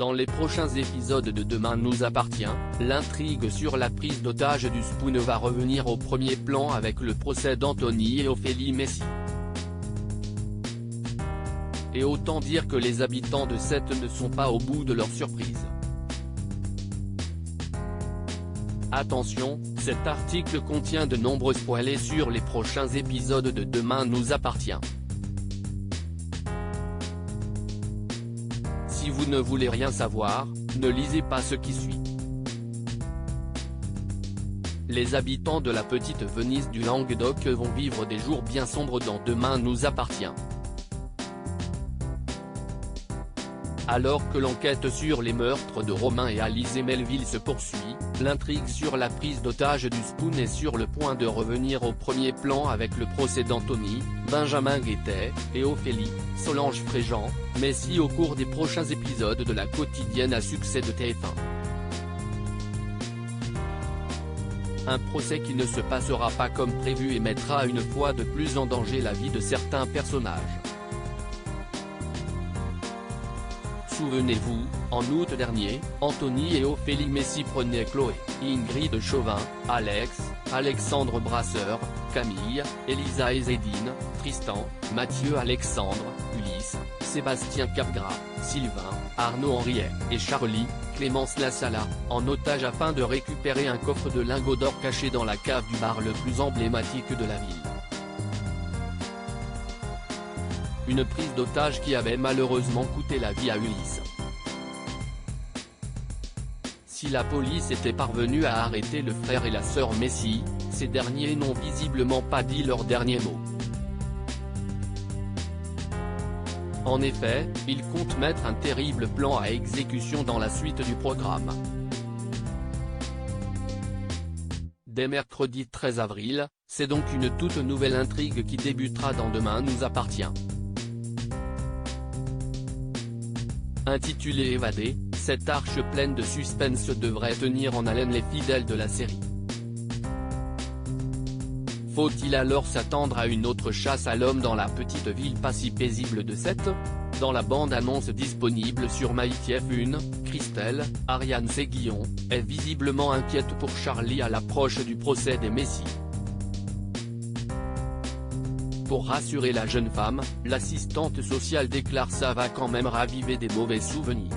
Dans les prochains épisodes de Demain nous appartient, l'intrigue sur la prise d'otage du Spoon va revenir au premier plan avec le procès d'Anthony et Ophélie Messi. Et autant dire que les habitants de Sète ne sont pas au bout de leur surprise. Attention, cet article contient de nombreux spoilers sur les prochains épisodes de Demain nous appartient. Si vous ne voulez rien savoir, ne lisez pas ce qui suit. Les habitants de la petite Venise du Languedoc vont vivre des jours bien sombres dans Demain nous appartient. Alors que l'enquête sur les meurtres de Romain et Alizée Melville se poursuit, l'intrigue sur la prise d'otage du Spoon est sur le point de revenir au premier plan avec le procès d'Anthony, Benjamin Guettet, et Ophélie, Solange Fréjean, Messi au cours des prochains épisodes de la quotidienne à succès de TF1. Un procès qui ne se passera pas comme prévu et mettra une fois de plus en danger la vie de certains personnages. Souvenez-vous, en août dernier, Anthony et Ophélie Messi prenaient Chloé, Ingrid Chauvin, Alex, Alexandre Brasseur, Camille, Elisa Ezedine, Tristan, Mathieu Alexandre, Ulysse, Sébastien Capgras, Sylvain, Arnaud Henriet, et Charlie, Clémence Lassala, en otage afin de récupérer un coffre de lingots d'or caché dans la cave du bar le plus emblématique de la ville. Une prise d'otage qui avait malheureusement coûté la vie à Ulysse. Si la police était parvenue à arrêter le frère et la sœur Messi, ces derniers n'ont visiblement pas dit leur dernier mot. En effet, ils comptent mettre un terrible plan à exécution dans la suite du programme. Dès mercredi 13 avril, c'est donc une toute nouvelle intrigue qui débutera dans Demain nous appartient. Intitulée Évadé, cette arche pleine de suspense devrait tenir en haleine les fidèles de la série. Faut-il alors s'attendre à une autre chasse à l'homme dans la petite ville pas si paisible de Sète? Dans la bande-annonce disponible sur MyTF1, Christelle, Ariane Séguillon, est visiblement inquiète pour Charlie à l'approche du procès des Messi. Pour rassurer la jeune femme, l'assistante sociale déclare ça va quand même raviver des mauvais souvenirs.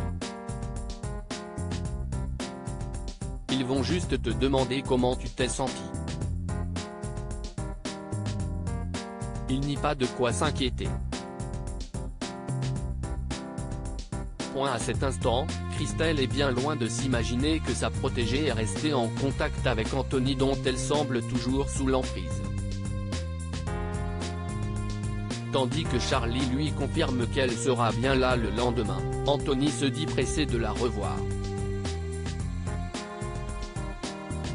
Ils vont juste te demander comment tu t'es senti. Il n'y a pas de quoi s'inquiéter. À cet instant, Christelle est bien loin de s'imaginer que sa protégée est restée en contact avec Anthony dont elle semble toujours sous l'emprise. Tandis que Charlie lui confirme qu'elle sera bien là le lendemain, Anthony se dit pressé de la revoir.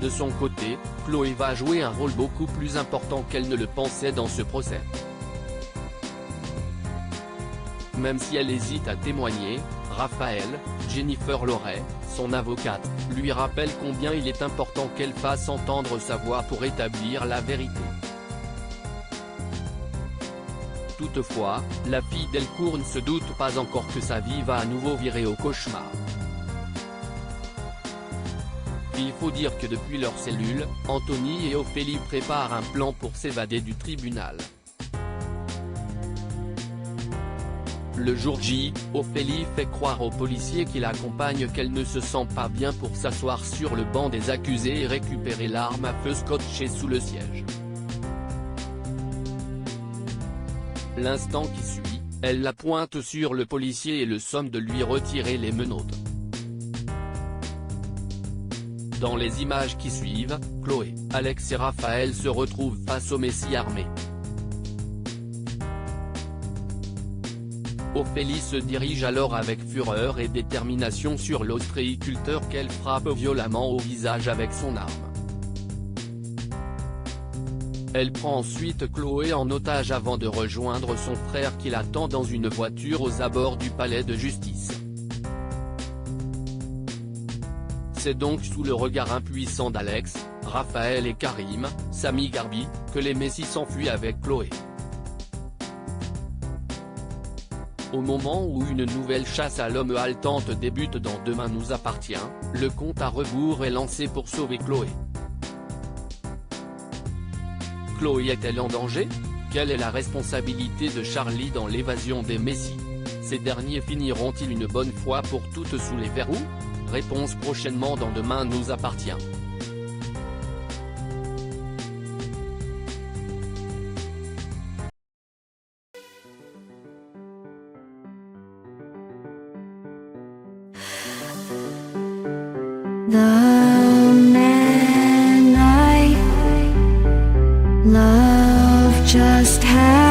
De son côté, Chloé va jouer un rôle beaucoup plus important qu'elle ne le pensait dans ce procès. Même si elle hésite à témoigner, Raphaël, Jennifer Loret, son avocate, lui rappelle combien il est important qu'elle fasse entendre sa voix pour établir la vérité. Toutefois, la fille Delcourt ne se doute pas encore que sa vie va à nouveau virer au cauchemar. Il faut dire que depuis leur cellule, Anthony et Ophélie préparent un plan pour s'évader du tribunal. Le jour J, Ophélie fait croire aux policiers qui l'accompagnent qu'elle ne se sent pas bien pour s'asseoir sur le banc des accusés et récupérer l'arme à feu scotchée sous le siège. L'instant qui suit, elle la pointe sur le policier et le somme de lui retirer les menottes. Dans les images qui suivent, Chloé, Alex et Raphaël se retrouvent face au Messi armé. Ophélie se dirige alors avec fureur et détermination sur l'ostréiculteur qu'elle frappe violemment au visage avec son arme. Elle prend ensuite Chloé en otage avant de rejoindre son frère qui l'attend dans une voiture aux abords du palais de justice. C'est donc sous le regard impuissant d'Alex, Raphaël et Karim, Sami Garbi, que les Messi s'enfuient avec Chloé. Au moment où une nouvelle chasse à l'homme haletante débute dans Demain nous appartient, le compte à rebours est lancé pour sauver Chloé. Chloé est-elle en danger? Quelle est la responsabilité de Charlie dans l'évasion des Messi? Ces derniers finiront-ils une bonne fois pour toutes sous les verrous? Réponse prochainement dans Demain nous appartient. The man I love just had